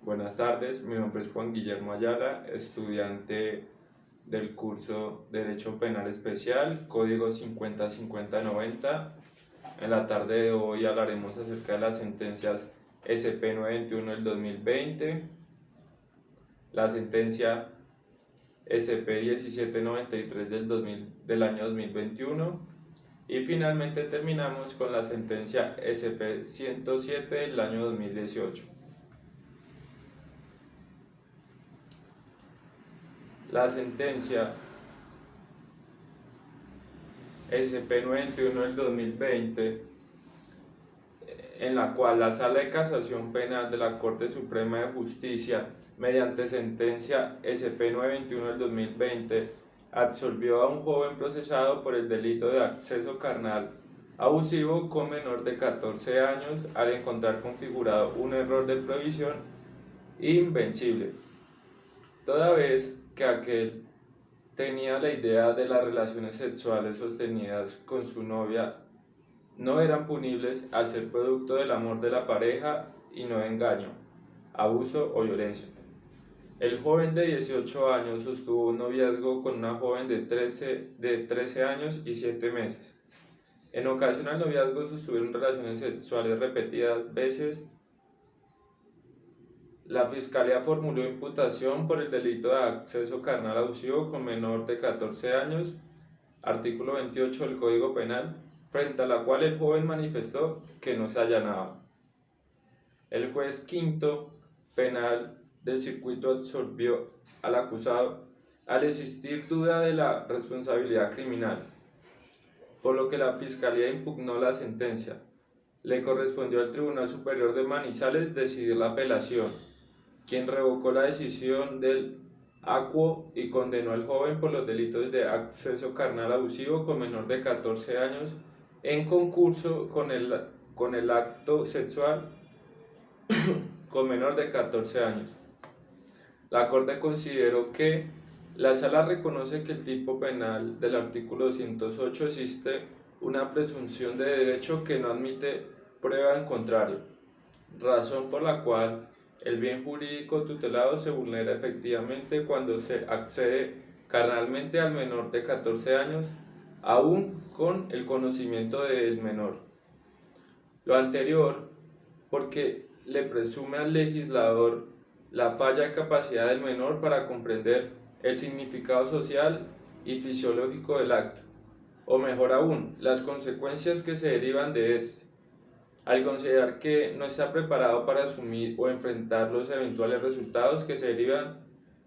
Buenas tardes, mi nombre es Juan Guillermo Ayala, estudiante del curso Derecho Penal Especial, código 505090. En la tarde de hoy hablaremos acerca de las sentencias SP 921 del 2020, la sentencia SP 1793 del año 2021 y finalmente terminamos con la sentencia SP 107 del año 2018. La sentencia SP 921 del 2020, en la cual la Sala de Casación Penal de la Corte Suprema de Justicia, mediante sentencia SP 921 del 2020, absolvió a un joven procesado por el delito de acceso carnal abusivo con menor de 14 años al encontrar configurado un error de provisión invencible, toda vez que aquel tenía la idea de las relaciones sexuales sostenidas con su novia no eran punibles al ser producto del amor de la pareja y no de engaño, abuso o violencia. El joven de 18 años sostuvo un noviazgo con una joven de 13 años y 7 meses. En ocasión al noviazgo sostuvieron relaciones sexuales repetidas veces. La Fiscalía formuló imputación por el delito de acceso carnal abusivo con menor de 14 años, artículo 28 del Código Penal, frente a la cual el joven manifestó que no se allanaba. El juez quinto penal del circuito absolvió al acusado al existir duda de la responsabilidad criminal, por lo que la Fiscalía impugnó la sentencia. Le correspondió al Tribunal Superior de Manizales decidir la apelación, quien revocó la decisión del acuo y condenó al joven por los delitos de acceso carnal abusivo con menor de 14 años en concurso con el acto sexual con menor de 14 años. La Corte consideró que la Sala reconoce que el tipo penal del artículo 208 existe una presunción de derecho que no admite prueba en contrario, razón por la cual el bien jurídico tutelado se vulnera efectivamente cuando se accede carnalmente al menor de 14 años, aún con el conocimiento del menor. Lo anterior, porque le presume al legislador la falla de capacidad del menor para comprender el significado social y fisiológico del acto, o mejor aún, las consecuencias que se derivan de este, al considerar que no está preparado para asumir o enfrentar los eventuales resultados que se derivan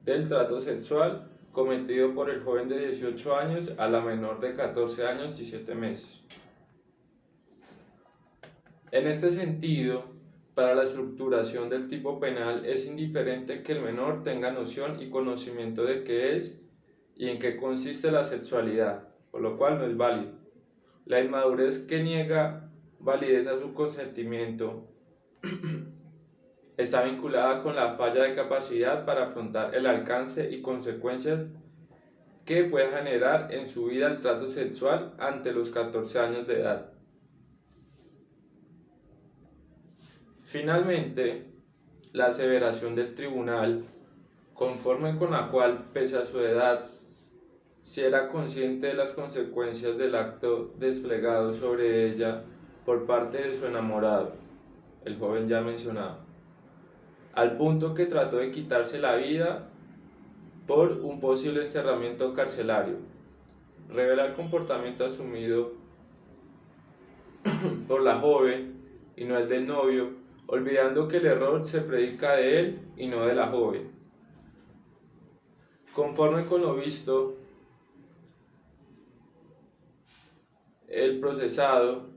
del trato sexual cometido por el joven de 18 años a la menor de 14 años y 7 meses. En este sentido, para la estructuración del tipo penal es indiferente que el menor tenga noción y conocimiento de qué es y en qué consiste la sexualidad, por lo cual no es válido. La inmadurez que niega validez a su consentimiento está vinculada con la falla de capacidad para afrontar el alcance y consecuencias que puede generar en su vida el trato sexual ante los 14 años de edad. Finalmente, la aseveración del tribunal, conforme con la cual, pese a su edad, si era consciente de las consecuencias del acto desplegado sobre ella por parte de su enamorado, el joven ya mencionado, al punto que trató de quitarse la vida por un posible encerramiento carcelario. Revela el comportamiento asumido por la joven y no el del novio, olvidando que el error se predica de él y no de la joven. Conforme con lo visto, el procesado,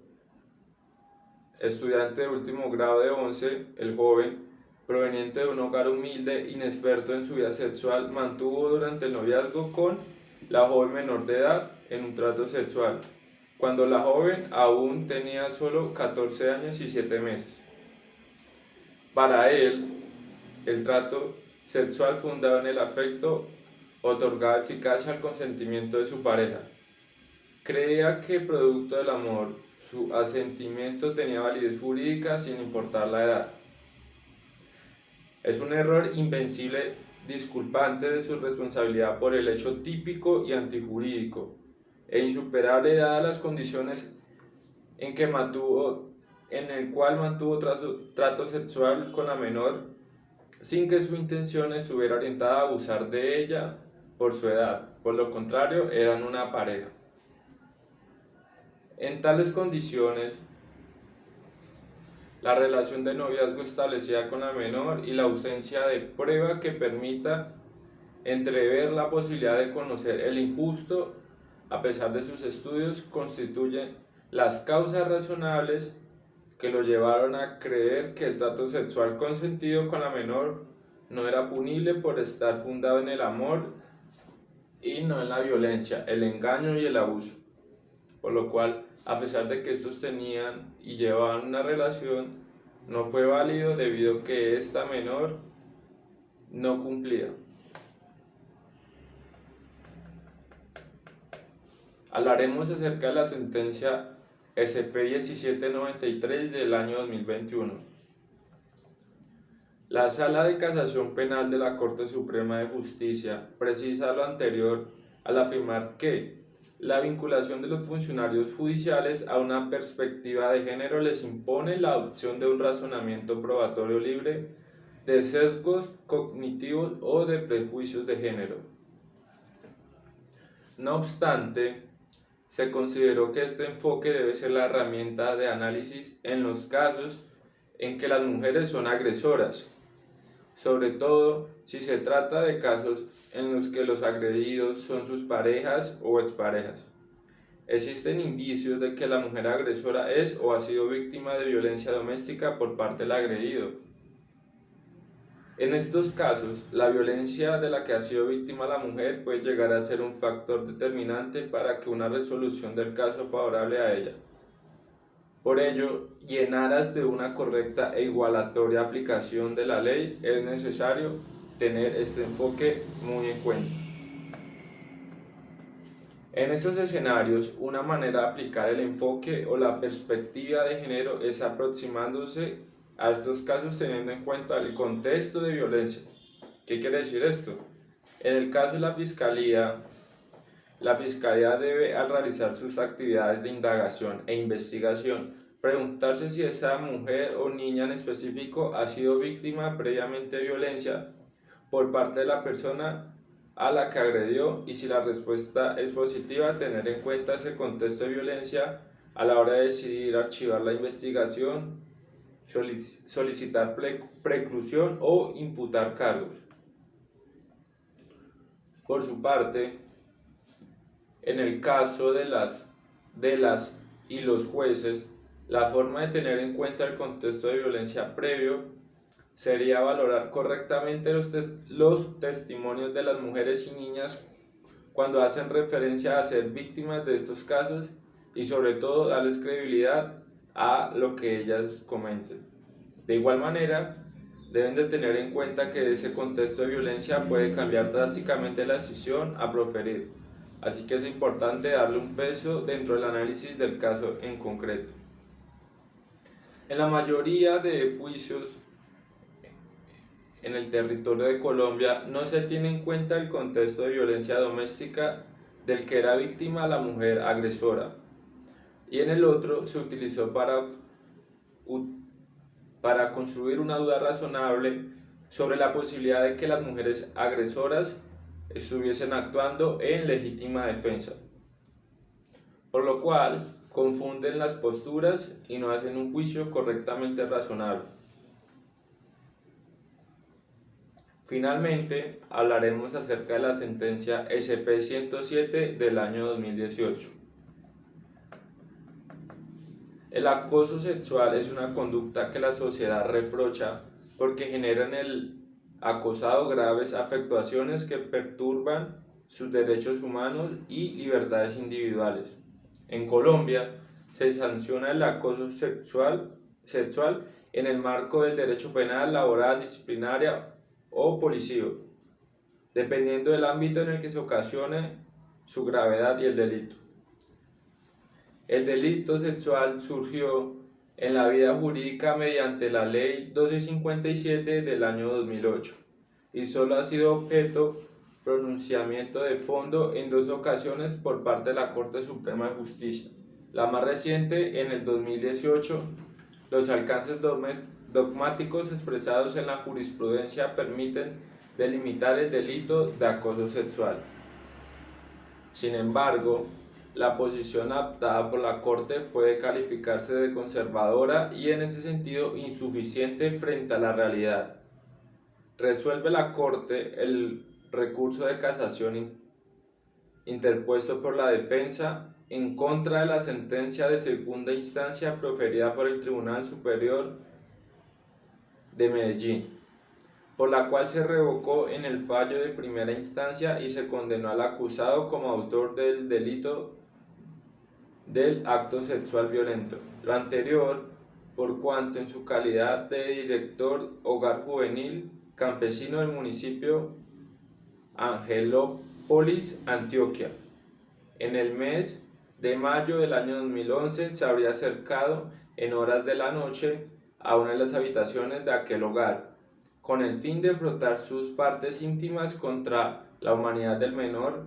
estudiante de último grado de 11, el joven, proveniente de un hogar humilde, inexperto en su vida sexual, mantuvo durante el noviazgo con la joven menor de edad en un trato sexual, cuando la joven aún tenía solo 14 años y 7 meses. Para él, el trato sexual fundado en el afecto otorgaba eficacia al consentimiento de su pareja. Creía que producto del amor, su asentimiento tenía validez jurídica sin importar la edad. Es un error invencible disculpante de su responsabilidad por el hecho típico y antijurídico, e insuperable dadas las condiciones en que mantuvo, en el cual mantuvo trato sexual con la menor sin que su intención estuviera orientada a abusar de ella por su edad. Por lo contrario, eran una pareja. En tales condiciones, la relación de noviazgo establecida con la menor y la ausencia de prueba que permita entrever la posibilidad de conocer el injusto a pesar de sus estudios constituyen las causas razonables que lo llevaron a creer que el trato sexual consentido con la menor no era punible por estar fundado en el amor y no en la violencia, el engaño y el abuso. Por lo cual, a pesar de que estos tenían y llevaban una relación, no fue válido debido a que esta menor no cumplía. Hablaremos acerca de la sentencia SP-1793 del año 2021. La Sala de Casación Penal de la Corte Suprema de Justicia precisa lo anterior al afirmar que la vinculación de los funcionarios judiciales a una perspectiva de género les impone la adopción de un razonamiento probatorio libre de sesgos cognitivos o de prejuicios de género. No obstante, se consideró que este enfoque debe ser la herramienta de análisis en los casos en que las mujeres son agresoras, sobre todo si se trata de casos en los que los agredidos son sus parejas o exparejas. Existen indicios de que la mujer agresora es o ha sido víctima de violencia doméstica por parte del agredido. En estos casos, la violencia de la que ha sido víctima la mujer puede llegar a ser un factor determinante para que una resolución del caso favorable a ella. Por ello, y en aras de una correcta e igualatoria aplicación de la ley, es necesario tener este enfoque muy en cuenta. En estos escenarios, una manera de aplicar el enfoque o la perspectiva de género es aproximándose a estos casos teniendo en cuenta el contexto de violencia. ¿Qué quiere decir esto? En el caso de la fiscalía debe, al realizar sus actividades de indagación e investigación, preguntarse si esa mujer o niña en específico ha sido víctima previamente de violencia por parte de la persona a la que agredió, y si la respuesta es positiva, tener en cuenta ese contexto de violencia a la hora de decidir archivar la investigación, solicitar preclusión o imputar cargos. Por su parte, en el caso de las y los jueces, la forma de tener en cuenta el contexto de violencia previo sería valorar correctamente los testimonios de las mujeres y niñas cuando hacen referencia a ser víctimas de estos casos y sobre todo darles credibilidad a lo que ellas comenten. De igual manera, deben de tener en cuenta que ese contexto de violencia puede cambiar drásticamente la decisión a proferir, así que es importante darle un peso dentro del análisis del caso en concreto. En la mayoría de juicios en el territorio de Colombia no se tiene en cuenta el contexto de violencia doméstica del que era víctima la mujer agresora, y en el otro se utilizó para construir una duda razonable sobre la posibilidad de que las mujeres agresoras estuviesen actuando en legítima defensa, por lo cual confunden las posturas y no hacen un juicio correctamente razonable. Finalmente, hablaremos acerca de la sentencia SP-107 del año 2018. El acoso sexual es una conducta que la sociedad reprocha porque genera en el acosado graves afectaciones que perturban sus derechos humanos y libertades individuales. En Colombia se sanciona el acoso sexual en el marco del derecho penal, laboral, disciplinaria o policivo, dependiendo del ámbito en el que se ocasione su gravedad y el delito. El delito sexual surgió en la vida jurídica mediante la Ley 1257 del año 2008 y solo ha sido objeto pronunciamiento de fondo en dos ocasiones por parte de la Corte Suprema de Justicia. La más reciente en el 2018, los alcances dogmáticos expresados en la jurisprudencia permiten delimitar el delito de acoso sexual. Sin embargo, la posición adoptada por la Corte puede calificarse de conservadora y en ese sentido insuficiente frente a la realidad. Resuelve la Corte el recurso de casación interpuesto por la defensa en contra de la sentencia de segunda instancia proferida por el Tribunal Superior de Medellín, por la cual se revocó en el fallo de primera instancia y se condenó al acusado como autor del delito del acto sexual violento. Lo anterior, por cuanto en su calidad de director hogar juvenil campesino del municipio Angelópolis, Antioquia, en el mes de mayo del año 2011 se habría acercado en horas de la noche a una de las habitaciones de aquel hogar, con el fin de frotar sus partes íntimas contra la humanidad del menor,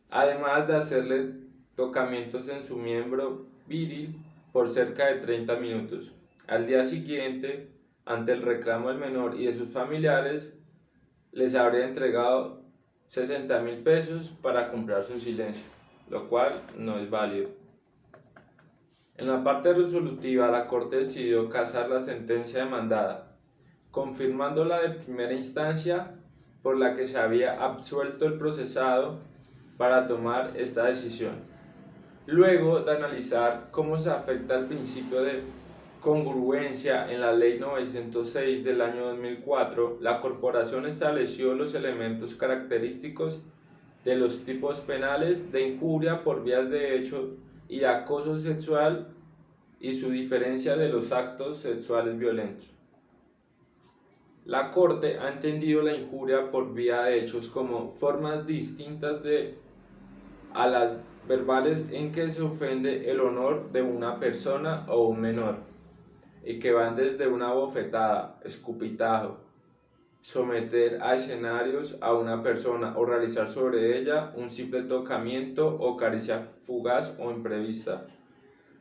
además de hacerle tocamientos en su miembro viril por cerca de 30 minutos. Al día siguiente, ante el reclamo del menor y de sus familiares, les habría entregado 60.000 pesos para comprar su silencio, lo cual no es válido. En la parte resolutiva, la Corte decidió casar la sentencia demandada, confirmando la de primera instancia por la que se había absuelto el procesado para tomar esta decisión. Luego de analizar cómo se afecta el principio de congruencia en la Ley 906 del año 2004, la Corporación estableció los elementos característicos de los tipos penales de injuria por vías de hecho y de acoso sexual y su diferencia de los actos sexuales violentos. La Corte ha entendido la injuria por vía de hechos como formas distintas a las verbales en que se ofende el honor de una persona o un menor, y que van desde una bofetada, escupitajo, someter a escenarios a una persona o realizar sobre ella un simple tocamiento o caricia fugaz o imprevista.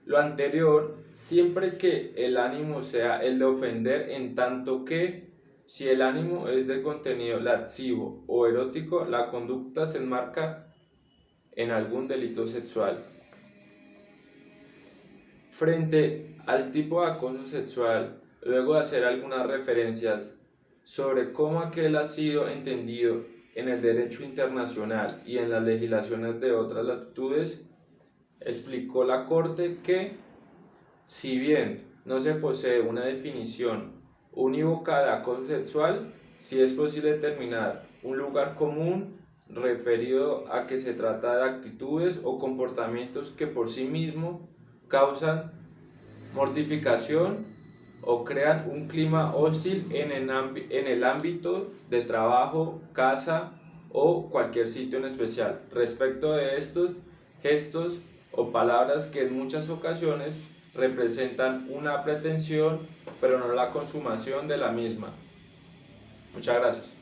Lo anterior, siempre que el ánimo sea el de ofender, en tanto que, si el ánimo es de contenido lascivo o erótico, la conducta se enmarca en algún delito sexual. Frente al tipo de acoso sexual, luego de hacer algunas referencias sobre cómo aquel ha sido entendido en el derecho internacional y en las legislaciones de otras latitudes, explicó la Corte que, si bien no se posee una definición unívoca de acoso sexual, sí es posible determinar un lugar común referido a que se trata de actitudes o comportamientos que por sí mismos causan mortificación o crean un clima hostil en el ámbito de trabajo, casa o cualquier sitio en especial. Respecto de estos gestos o palabras que en muchas ocasiones representan una pretensión, pero no la consumación de la misma. Muchas gracias.